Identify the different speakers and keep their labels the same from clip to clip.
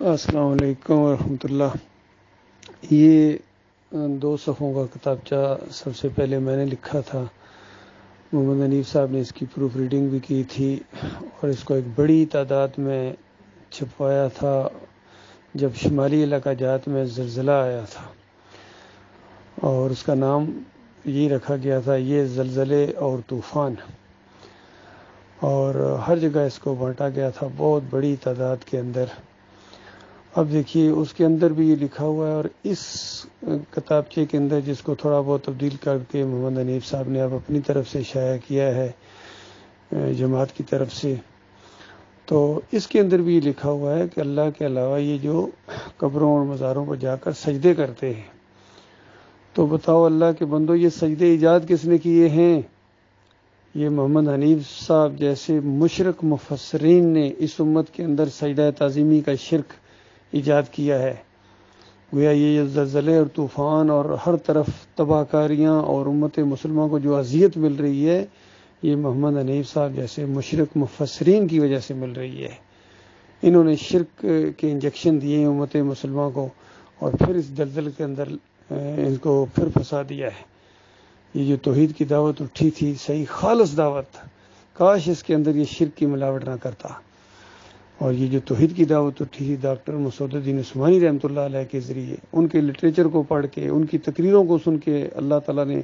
Speaker 1: السلام علیکم ورحمۃ اللہ۔ یہ 2 صفحوں کا کتابچہ سب سے پہلے میں نے لکھا تھا۔ محمد حنیف صاحب نے اس کی پروف ریڈنگ بھی کی تھی اور اس کو ایک بڑی تعداد میں چھپوایا تھا جب شمالی علاقہ جات میں زلزلہ آیا تھا، اور اس کا نام یہی رکھا گیا تھا، یہ زلزلے اور طوفان، اور ہر جگہ اس کو بانٹا گیا تھا بہت بڑی تعداد کے اندر۔ اب دیکھیے اس کے اندر بھی یہ لکھا ہوا ہے، اور اس کتابچے کے اندر جس کو تھوڑا بہت تبدیل کر کے محمد حنیف صاحب نے اب اپنی طرف سے شائع کیا ہے جماعت کی طرف سے، تو اس کے اندر بھی یہ لکھا ہوا ہے کہ اللہ کے علاوہ یہ جو قبروں اور مزاروں پر جا کر سجدے کرتے ہیں، تو بتاؤ اللہ کے بندو، یہ سجدے ایجاد کس نے کیے ہیں؟ یہ محمد حنیف صاحب جیسے مشرک مفسرین نے اس امت کے اندر سجدہ تعظیمی کا شرک ایجاد کیا ہے۔ گویا یہ زلزلے اور طوفان اور ہر طرف تباہ کاریاں اور امت مسلمہ کو جو اذیت مل رہی ہے، یہ محمد حنیف صاحب جیسے مشرک مفسرین کی وجہ سے مل رہی ہے۔ انہوں نے شرک کے انجیکشن دیے ہیں امت مسلمہ کو، اور پھر اس دلدل کے اندر ان کو پھر پھنسا دیا ہے۔ یہ جو توحید کی دعوت اٹھی تھی، صحیح خالص دعوت، کاش اس کے اندر یہ شرک کی ملاوٹ نہ کرتا۔ اور یہ جو توحید کی دعوت اٹھی تھی ڈاکٹر مسعود الدین عثمانی رحمۃ اللہ علیہ کے ذریعے، ان کے لٹریچر کو پڑھ کے، ان کی تقریروں کو سن کے اللہ تعالیٰ نے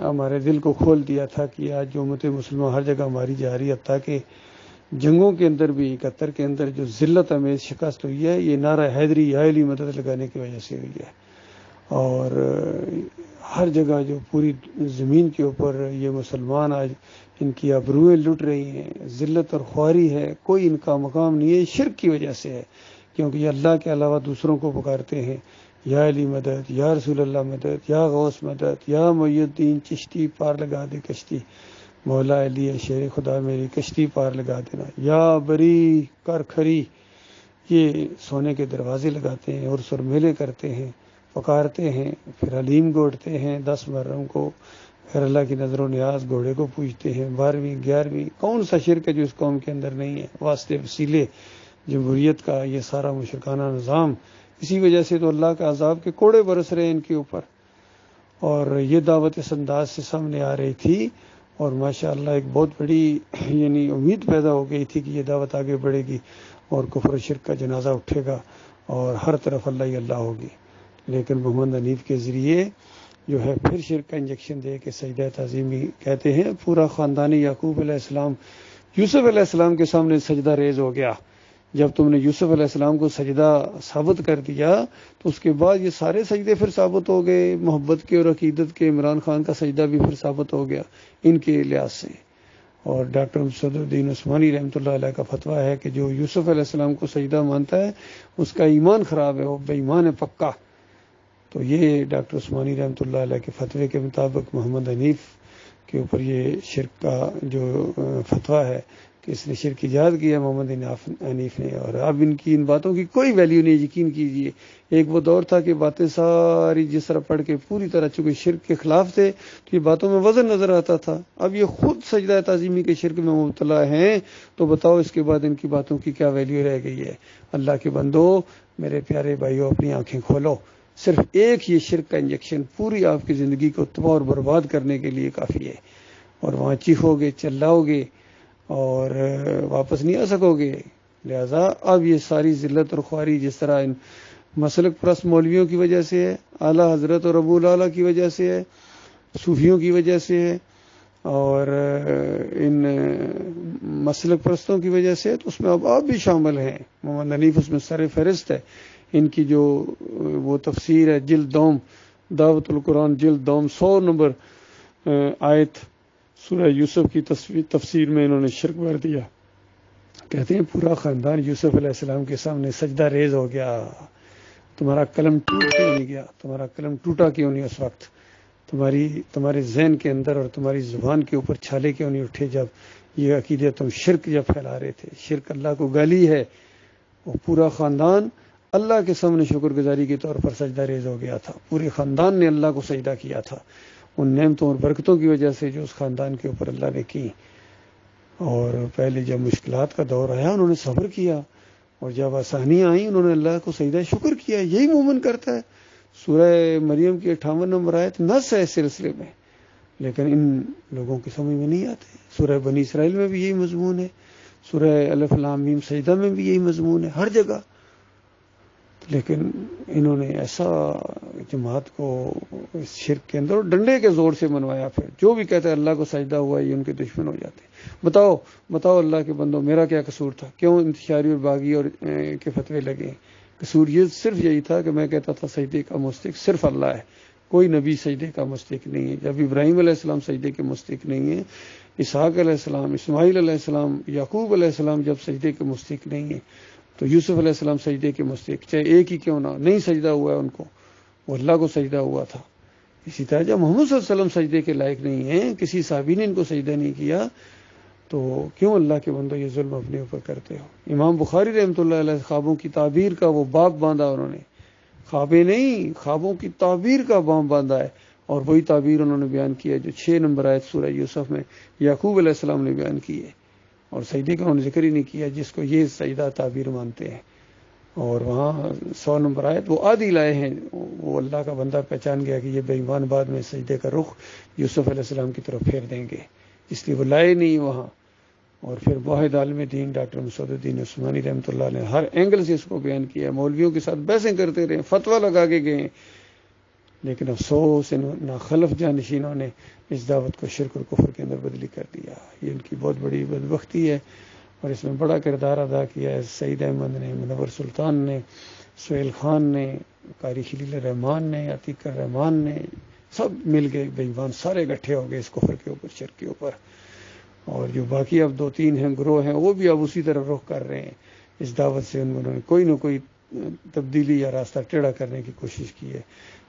Speaker 1: ہمارے دل کو کھول دیا تھا کہ آج جو امت مسلمہ ہر جگہ ماری جا رہی ہے، تاکہ جنگوں کے اندر بھی 71 کے اندر جو ذلت امیز شکست ہوئی ہے، یہ نعرہ حیدری یا علی مدد لگانے کی وجہ سے ہوئی ہے۔ اور ہر جگہ جو پوری زمین کے اوپر یہ مسلمان آج ان کی ابروئیں لٹ رہی ہیں، ذلت اور خواری ہے، کوئی ان کا مقام نہیں ہے، شرک کی وجہ سے ہے، کیونکہ یہ اللہ کے علاوہ دوسروں کو پکارتے ہیں، یا علی مدد، یا رسول اللہ مدد، یا غوث مدد، یا معی الدین چشتی پار لگا دے کشتی، مولا علی شیر خدا میری کشتی پار لگا دینا، یا بری کر کھری۔ یہ سونے کے دروازے لگاتے ہیں، عرس اور میلے کرتے ہیں، پکارتے ہیں، پھر حلیم گوڑتے ہیں 10 محرم کو، پھر اللہ کی نظر و نیاز گھوڑے کو پوجتے ہیں 12ویں 11ویں۔ کون سا شرک ہے جو اس قوم کے اندر نہیں ہے؟ واسطے وسیلے جمہوریت کا یہ سارا مشرکانہ نظام، اسی وجہ سے تو اللہ کا عذاب کے کوڑے برس رہے ہیں ان کے اوپر۔ اور یہ دعوت اس انداز سے سامنے آ رہی تھی، اور ماشاءاللہ ایک بہت بڑی یعنی امید پیدا ہو گئی تھی کہ یہ دعوت آگے بڑھے گی اور کفر و شرک کا جنازہ اٹھے گا اور ہر طرف اللہ ہی اللہ ہوگی۔ لیکن محمد حنیف کے ذریعے جو ہے پھر شرک کا انجیکشن دے کے سجدہ تعظیمی کہتے ہیں، پورا خاندان یعقوب علیہ السلام یوسف علیہ السلام کے سامنے سجدہ ریز ہو گیا۔ جب تم نے یوسف علیہ السلام کو سجدہ ثابت کر دیا تو اس کے بعد یہ سارے سجدے پھر ثابت ہو گئے، محبت کے اور عقیدت کے۔ عمران خان کا سجدہ بھی پھر ثابت ہو گیا ان کے لحاظ سے۔ اور ڈاکٹر مسعود الدین عثمانی رحمۃ اللہ علیہ کا فتویٰ ہے کہ جو یوسف علیہ السلام کو سجدہ مانتا ہے اس کا ایمان خراب ہے، وہ بے ایمان ہے پکا۔ تو یہ ڈاکٹر عثمانی رحمۃ اللہ علیہ کے فتوے کے مطابق محمد حنیف کے اوپر یہ شرک کا جو فتویٰ ہے کہ اس نے شرک ایجاد کیا محمد حنیف نے، اور اب ان کی ان باتوں کی کوئی ویلیو نہیں۔ یقین کیجئے، ایک وہ دور تھا کہ باتیں ساری جس طرح پڑھ کے پوری طرح چونکہ شرک کے خلاف تھے تو یہ باتوں میں وزن نظر آتا تھا۔ اب یہ خود سجدہ تعظیمی کے شرک میں مبتلا ہیں، تو بتاؤ اس کے بعد ان کی باتوں کی کیا ویلیو رہ گئی ہے؟ اللہ کے بندو، میرے پیارے بھائیو، اپنی آنکھیں کھولو۔ صرف ایک یہ شرک کا انجیکشن پوری آپ کی زندگی کو تباہ اور برباد کرنے کے لیے کافی ہے، اور وہاں چیخو گے، چلاؤ گے اور واپس نہیں آ سکو گے۔ لہذا اب یہ ساری ذلت اور خواری جس طرح ان مسلک پرست مولویوں کی وجہ سے ہے، اعلیٰ حضرت اور ابو الاعلیٰ کی وجہ سے ہے، صوفیوں کی وجہ سے ہے، اور ان مسلک پرستوں کی وجہ سے ہے، تو اس میں اب آپ بھی شامل ہیں۔ محمد حنیف اس میں سر فہرست ہے۔ ان کی جو وہ تفسیر ہے جلد دوم، دعوت القرآن جلد دوم 100 نمبر آیت سورہ یوسف کی تفسیر میں انہوں نے شرک بھر دیا۔ کہتے ہیں پورا خاندان یوسف علیہ السلام کے سامنے سجدہ ریز ہو گیا۔ تمہارا قلم ٹوٹ کیوں نہیں گیا؟ تمہارا قلم ٹوٹا کیوں نہیں اس وقت؟ تمہارے ذہن کے اندر اور تمہاری زبان کے اوپر چھالے کیوں نہیں اٹھے جب یہ عقیدہ تم شرک جب پھیلا رہے تھے؟ شرک اللہ کو گالی ہے۔ وہ پورا خاندان اللہ کے سامنے شکر گزاری کے طور پر سجدہ ریز ہو گیا تھا۔ پورے خاندان نے اللہ کو سجدہ کیا تھا ان نعمتوں اور برکتوں کی وجہ سے جو اس خاندان کے اوپر اللہ نے کی۔ اور پہلے جب مشکلات کا دور آیا انہوں نے صبر کیا، اور جب آسانیاں آئیں انہوں نے اللہ کو سجدہ شکر کیا. یہی مومن کرتا ہے. سورہ مریم کی 58 نمبر آیت نص ہے اس سلسلے میں، لیکن ان لوگوں کی سمجھ میں نہیں آتے. سورہ بنی اسرائیل میں بھی یہی مضمون ہے، سورہ الف لام میم سجدہ میں بھی یہی مضمون ہے، ہر جگہ. لیکن انہوں نے ایسا جماعت کو اس شرک کے اندر ڈنڈے کے زور سے منوایا. پھر جو بھی کہتا ہے اللہ کو سجدہ ہوا یہ ان کے دشمن ہو جاتے ہیں. بتاؤ اللہ کے بندو میرا کیا قصور تھا؟ کیوں انتشاری اور باغی اور کے فتوے لگے؟ قصور یہ صرف یہی تھا کہ میں کہتا تھا سجدے کا مستحق صرف اللہ ہے، کوئی نبی سجدے کا مستحق نہیں ہے. جب ابراہیم علیہ السلام سجدے کے مستحق نہیں ہیں، اسحاق علیہ السلام، اسماعیل علیہ السلام، یعقوب علیہ السلام جب سجدے کے مستحق نہیں ہیں، تو یوسف علیہ السلام سجدے کے مستحق چاہے ایک ہی کیوں نہ نہیں سجدہ ہوا ہے ان کو، وہ اللہ کو سجدہ ہوا تھا. اسی طرح جب محمد صلی اللہ علیہ وسلم سجدے کے لائق نہیں ہیں، کسی صحابی نے ان کو سجدہ نہیں کیا، تو کیوں اللہ کے بندو یہ ظلم اپنے اوپر کرتے ہو؟ امام بخاری رحمۃ اللہ علیہ خوابوں کی تعبیر کا وہ باب باندھا انہوں نے، خوابیں نہیں خوابوں کی تعبیر کا باب باندھا ہے. اور وہی تعبیر انہوں نے بیان کیا جو 6 نمبر آیت سورہ یوسف میں یعقوب علیہ السلام نے بیان کی ہے. اور سجدے کا انہوں نے ذکر ہی نہیں کیا جس کو یہ سجدہ تعبیر مانتے ہیں. اور وہاں 100 نمبر آیت وہ عادی لائے ہیں، وہ اللہ کا بندہ پہچان گیا کہ یہ بے ایمان بعد میں سجدے کا رخ یوسف علیہ السلام کی طرف پھیر دیں گے، اس لیے وہ لائے نہیں وہاں. اور پھر واحد عالم دین ڈاکٹر مسعود الدین عثمانی رحمۃ اللہ نے ہر اینگل سے اس کو بیان کیا، مولویوں کے ساتھ بحثیں کرتے رہے، فتویٰ لگا کے گئے. لیکن افسوس ان ناخلف جانشینوں نے اس دعوت کو شرک اور کفر کے اندر بدلی کر دیا. یہ ان کی بہت بڑی بدبختی ہے. اور اس میں بڑا کردار ادا کیا ہے سعید احمد نے، منور سلطان نے، سہیل خان نے، قاری خلیل الرحمان نے، عتیق الرحمان نے، سب مل گئے بے ایمان سارے اکٹھے ہو گئے اس کفر کے اوپر، شرک کے اوپر. اور جو باقی اب 2-3 ہیں گروہ ہیں وہ بھی اب اسی طرف رخ کر رہے ہیں. اس دعوت سے انہوں نے کوئی نہ کوئی تبدیلی یا راستہ ٹیڑھا کرنے کی کوشش کی ہے،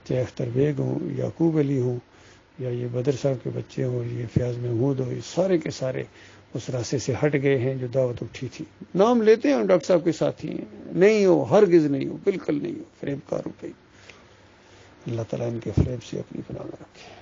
Speaker 1: چاہے اختر بیگ ہوں، یعقوب علی ہوں، یا یہ بدر صاحب کے بچے ہوں، یہ فیاض محمود ہو، یہ سارے کے سارے اس راستے سے ہٹ گئے ہیں جو دعوت اٹھی تھی. نام لیتے ہیں ڈاکٹر صاحب کے ساتھی ہیں، نہیں ہو، ہرگز نہیں ہو، بالکل نہیں ہو، فریب کاروں پہ. اللہ تعالیٰ ان کے فریب سے اپنی پناہ میں رکھے.